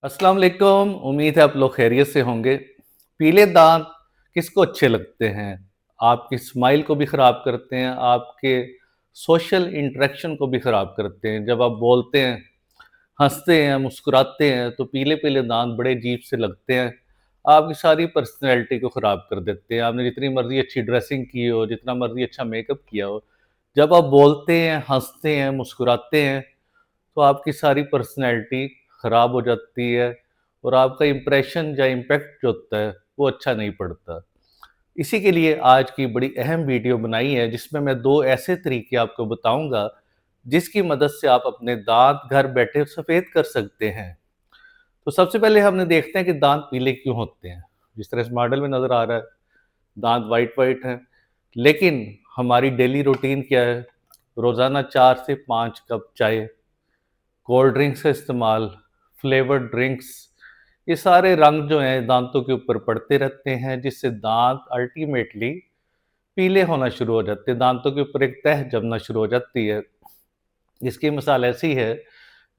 अस्सलाम वालेकुम। उम्मीद है आप लोग खैरियत से होंगे। पीले दांत किसको अच्छे लगते हैं? आपकी स्माइल को भी ख़राब करते हैं, आपके सोशल इंटरेक्शन को भी ख़राब करते हैं। जब आप बोलते हैं, हँसते हैं, मुस्कुराते हैं तो पीले-पीले दांत बड़े अजीब से लगते हैं। आपकी सारी पर्सनैलिटी को ख़राब कर देते हैं। आपने जितनी मर्ज़ी अच्छी ड्रेसिंग की हो, जितना मर्ज़ी अच्छा मेकअप किया हो, जब आप बोलते हैं, हँसते हैं, मुस्कुराते हैं तो आपकी सारी पर्सनैलिटी ख़राब हो जाती है और आपका इम्प्रेशन या इम्पैक्ट जो होता है, वो अच्छा नहीं पड़ता। इसी के लिए आज की बड़ी अहम वीडियो बनाई है जिसमें मैं 2 ऐसे तरीके आपको बताऊँगा, जिसकी मदद से आप अपने दाँत घर बैठे सफ़ेद कर सकते हैं। तो सबसे पहले हमने देखते हैं कि दाँत पीले क्यों होते हैं। जिस तरह इस मॉडल में नज़र आ रहा है, दाँत व्हाइट-व्हाइट हैं, लेकिन हमारी डेली रूटीन क्या है? रोज़ाना 4 से 5 कप चाय, कोल्ड ड्रिंक्स का इस्तेमाल, फ्लेवर्ड ड्रिंक्स, ये सारे रंग जो हैं दाँतों के ऊपर पड़ते रहते हैं जिससे दाँत अल्टीमेटली पीले होना शुरू हो जाते हैं, दाँतों के ऊपर एक तह जमना शुरू हो जाती है। इसकी मिसाल ऐसी है,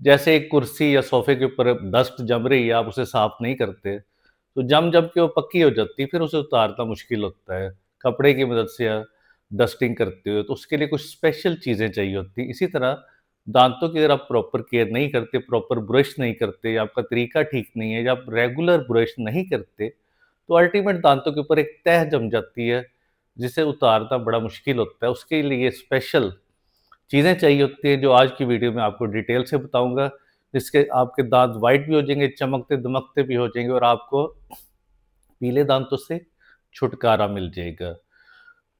जैसे एक कुर्सी या सोफ़े के ऊपर डस्ट जम रही है, आप उसे साफ़ नहीं करते, तो जम-जम के वो पक्की हो जाती है, फिर उसे उतारना मुश्किल होता है। कपड़े की मदद से या डस्टिंग करते हो, तो उसके लिए कुछ स्पेशल चीज़ें चाहिए होती हैं। इसी तरह दाँतों की अगर आप प्रॉपर केयर नहीं करते, प्रॉपर ब्रश नहीं करते या आपका तरीका ठीक नहीं है या आप रेगुलर ब्रश नहीं करते, तो अल्टीमेट दाँतों के ऊपर एक तह जम जाती है, जिसे उतारना बड़ा मुश्किल होता है। उसके लिए स्पेशल चीज़ें चाहिए होती हैं जो आज की वीडियो में आपको डिटेल से बताऊँगा, जिसके आपके दाँत व्हाइट भी हो जाएँगे, चमकते-दमकते भी हो जाएँगे और आपको पीले दाँतों से छुटकारा मिल जाएगा।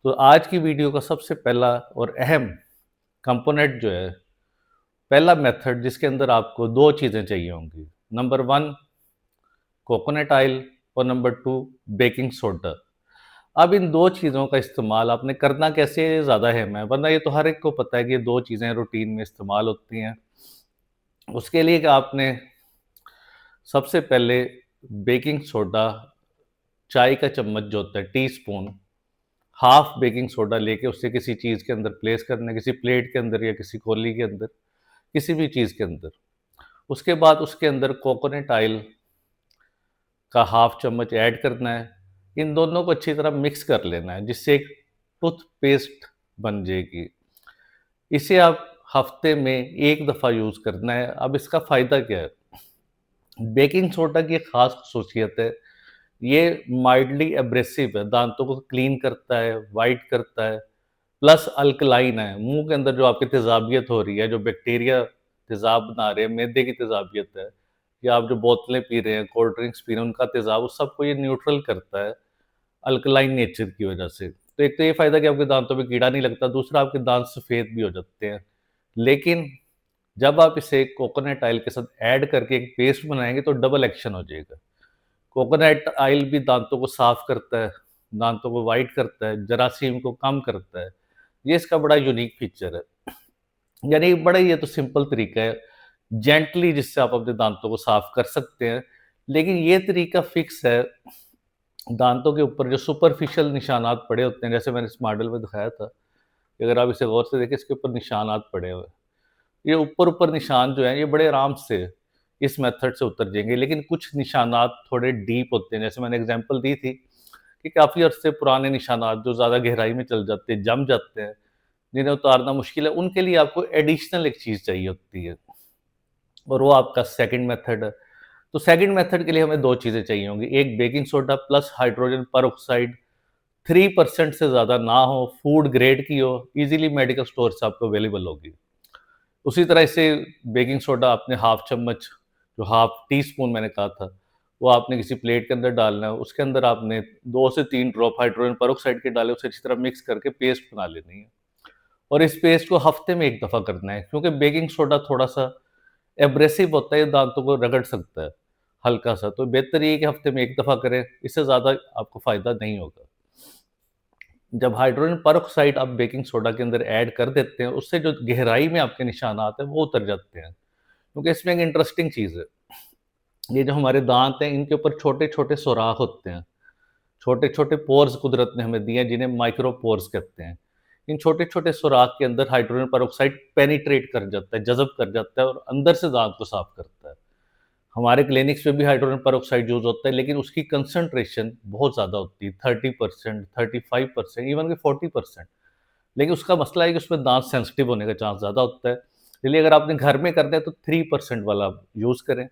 तो आज की वीडियो का सबसे पहला और अहम कंपोनेंट जो है, पहला मेथड जिसके अंदर आपको 2 चीज़ें चाहिए होंगी। नंबर 1 कोकोनट ऑयल और नंबर 2 बेकिंग सोडा। अब इन 2 चीज़ों का इस्तेमाल आपने करना कैसे है, ये ज़्यादा अहम है, वरना ये तो हर एक को पता है कि ये 2 चीज़ें रूटीन में इस्तेमाल होती हैं। उसके लिए कि आपने सबसे पहले बेकिंग सोडा, चाय का चम्मच जो होता है, टीस्पून, हाफ बेकिंग सोडा लेके उसे किसी चीज़ के अंदर प्लेस करना है, किसी प्लेट के अंदर या किसी कौली के अंदर, किसी भी चीज़ के अंदर। उसके बाद उसके अंदर कोकोनट ऑयल का हाफ चम्मच ऐड करना है। इन दोनों को अच्छी तरह मिक्स कर लेना है, जिससे एक टूथपेस्ट बन जाएगी। इसे आप हफ्ते में 1 दफ़ा यूज़ करना है। अब इसका फ़ायदा क्या है? बेकिंग सोडा की एक ख़ास ख़ुसूसियत है, ये माइल्डली एब्रेसिव है, दाँतों को क्लीन करता है, व्हाइट करता है, प्लस अल्कलाइन है। मुँह के अंदर जो आपकी तेज़ाबियत हो रही है, जो बैक्टीरिया तेज़ाब बना रहे हैं, मैदे की तेज़ाबियत है या आप जो बोतलें पी रहे हैं, कोल्ड ड्रिंक्स पी रहे हैं, उनका तेज़ाब, उस सबको ये न्यूट्रल करता है, अल्कलाइन नेचर की वजह से। तो एक तो ये फ़ायदा कि आपके दाँतों पे कीड़ा नहीं लगता, दूसरा आपके दाँत सफ़ेद भी हो जाते हैं। लेकिन जब आप इसे कोकोनट ऑयल के साथ ऐड करके एक पेस्ट बनाएँगे तो डबल एक्शन हो जाएगा। कोकोनट ऑयल भी दाँतों को साफ़ करता है, दाँतों को व्हाइट करता है, जरासीम को कम करता है। ये इसका बड़ा यूनिक फीचर है। यानी बड़ा ही ये तो सिंपल तरीका है, जेंटली जिससे आप अपने दाँतों को साफ़ कर सकते हैं। लेकिन ये तरीका फिक्स है, दाँतों के ऊपर जो सुपरफिशियल निशानात पड़े होते हैं, जैसे मैंने इस मॉडल में दिखाया था, कि अगर आप इसे गौर से देखें, इसके ऊपर निशानात पड़े हुए हैं। ये ऊपर-ऊपर निशान जो हैं, ये बड़े आराम से इस मेथड से उतर जाएँगे, लेकिन कुछ निशानात थोड़े डीप होते हैं, जैसे मैंने एग्ज़ाम्पल दी थी कि काफ़ी अरसे पुराने निशानात जो ज़्यादा गहराई में चल जाते हैं, जम जाते हैं, जिन्हें उतारना मुश्किल है, उनके लिए आपको एडिशनल एक चीज़ चाहिए होती है और वो आपका सेकंड मेथड है। तो सेकंड मेथड के लिए हमें 2 चीज़ें चाहिए होंगी, एक baking soda plus hydrogen peroxide, 3% से ज़्यादा ना हो, फूड ग्रेड की हो, ईज़िली मेडिकल स्टोर से आपको अवेलेबल होगी। उसी तरह से बेकिंग सोडा आपने हाफ चम्मच, जो हाफ टी स्पून मैंने कहा था, वो आपने किसी प्लेट के अंदर डालना है। उसके अंदर आपने 2 से 3 ड्रॉप हाइड्रोजन पेरोक्साइड के डाले, उसे अच्छी तरह मिक्स करके पेस्ट बना लेनी है और इस पेस्ट को हफ्ते में 1 दफ़ा करना है, क्योंकि बेकिंग सोडा थोड़ा-सा एब्रेसिव होता है, ये दाँतों को रगड़ सकता है हल्का-सा, तो बेहतर ये है कि हफ्ते में 1 दफ़ा करें, इससे ज़्यादा आपको फ़ायदा नहीं होगा। जब हाइड्रोजन पेरोक्साइड आप बेकिंग सोडा के अंदर ऐड कर देते हैं, उससे जो गहराई में आपके निशानात हैं, वो उतर जाते हैं। क्योंकि इसमें एक इंटरेस्टिंग चीज़ है, ये जो हमारे दाँत हैं, इनके ऊपर छोटे-छोटे सुराख होते हैं। छोटे-छोटे पोर्स कुदरत ने हमें दिए हैं, जिन्हें माइक्रोपोर्स कहते हैं। इन छोटे-छोटे सुराख के अंदर हाइड्रोजन पेरोक्साइड पेनिट्रेट कर जाता है, जज़ब कर जाता है और अंदर से दाँत को साफ़ करता है। हमारे क्लिनिक्स में भी हाइड्रोजन पेरोक्साइड यूज़ होता है, लेकिन उसकी कंसंट्रेशन बहुत ज़्यादा होती है, 30%, 35%, इवन कि 40%। लेकिन उसका मसला है कि उसमें दाँत सेंसिटिव होने का चांस ज़्यादा होता है। इसलिए अगर आपने घर में करना है तो 3% वाला आप यूज़ करें।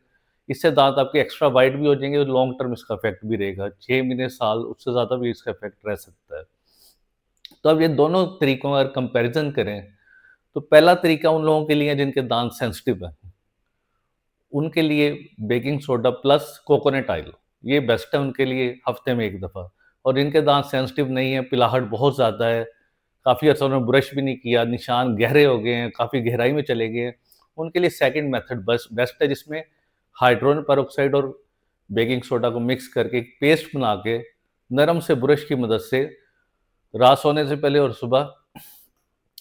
इससे दाँत आपके एक्स्ट्रा वाइट भी हो जाएँगे और लॉन्ग टर्म इसका इफ़ेक्ट भी रहेगा। 6 महीने, साल उससे ज़्यादा भी इसका इफ़ेक्ट रह सकता है। तो अब ये दोनों तरीकों का अगर कंपैरिज़न करें, तो पहला तरीका उन लोगों के लिए है जिनके दाँत सेंसिटिव हैं। उनके लिए baking soda plus coconut oil, ये बेस्ट है उनके लिए हफ्ते में 1 दफ़ा। और जिनके दाँत सेंसिटिव नहीं है, पिलाहट बहुत ज़्यादा है, काफ़ी अर्सा उन्होंने ब्रश भी नहीं किया, निशान गहरे हो गए हैं, काफ़ी गहराई में चले गए हैं, उनके लिए सेकंड मेथड बेस्ट है, जिसमें हाइड्रोजन पेरोक्साइड और बेकिंग सोडा को मिक्स करके एक पेस्ट बना के नरम से ब्रश की मदद से रात सोने से पहले और सुबह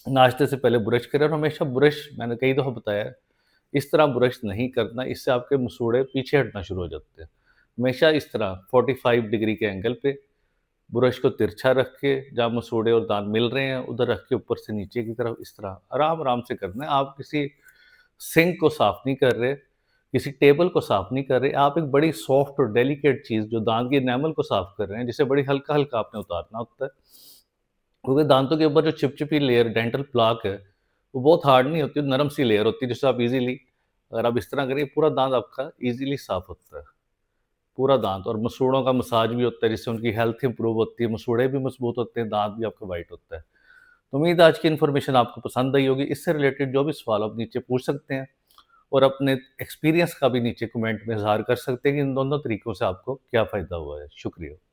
नाश्ते से पहले ब्रश करें। और हमेशा ब्रश, मैंने कई दफ़ा बताया है, इस तरह ब्रश नहीं करना, इससे आपके मसूड़े पीछे हटना शुरू हो जाते हैं। हमेशा इस तरह 45 डिग्री के एंगल पे ब्रश को तिरछा रख के, जहाँ मसूड़े और दाँत मिल रहे हैं, उधर रख के ऊपर से नीचे की तरफ इस तरह आराम-आराम से करना है। आप किसी सिंक को साफ़ नहीं कर रहे, किसी टेबल को साफ़ नहीं कर रहे, आप एक बड़ी सॉफ्ट और डेलिकेट चीज़ जो दाँत की एनामल को साफ़ कर रहे हैं, जिसे बड़ी हल्का-हल्का आपने उतारना होता है। क्योंकि दाँतों के ऊपर जो चिपचिपी लेयर डेंटल प्लाक है, वो बहुत हार्ड नहीं होती, नरम सी लेयर होती है, जिससे आप ईज़िली, अगर आप इस तरह करें, पूरा दाँत आपका ईज़िली साफ़ होता है। पूरा दाँत, और मसूड़ों का मसाज भी होता है, जिससे उनकी हेल्थ इंप्रूव होती है, मसूड़े भी मज़बूत होते हैं, दाँत भी आपका व्हाइट होता है। तो उम्मीद है आज की इन्फॉर्मेशन आपको पसंद आई होगी। इससे रिलेटेड जो भी सवाल आप नीचे पूछ सकते हैं, और अपने एक्सपीरियंस का भी नीचे कमेंट में इज़हार कर सकते हैं कि इन दोनों तरीकों से आपको क्या फ़ायदा हुआ है। शुक्रिया।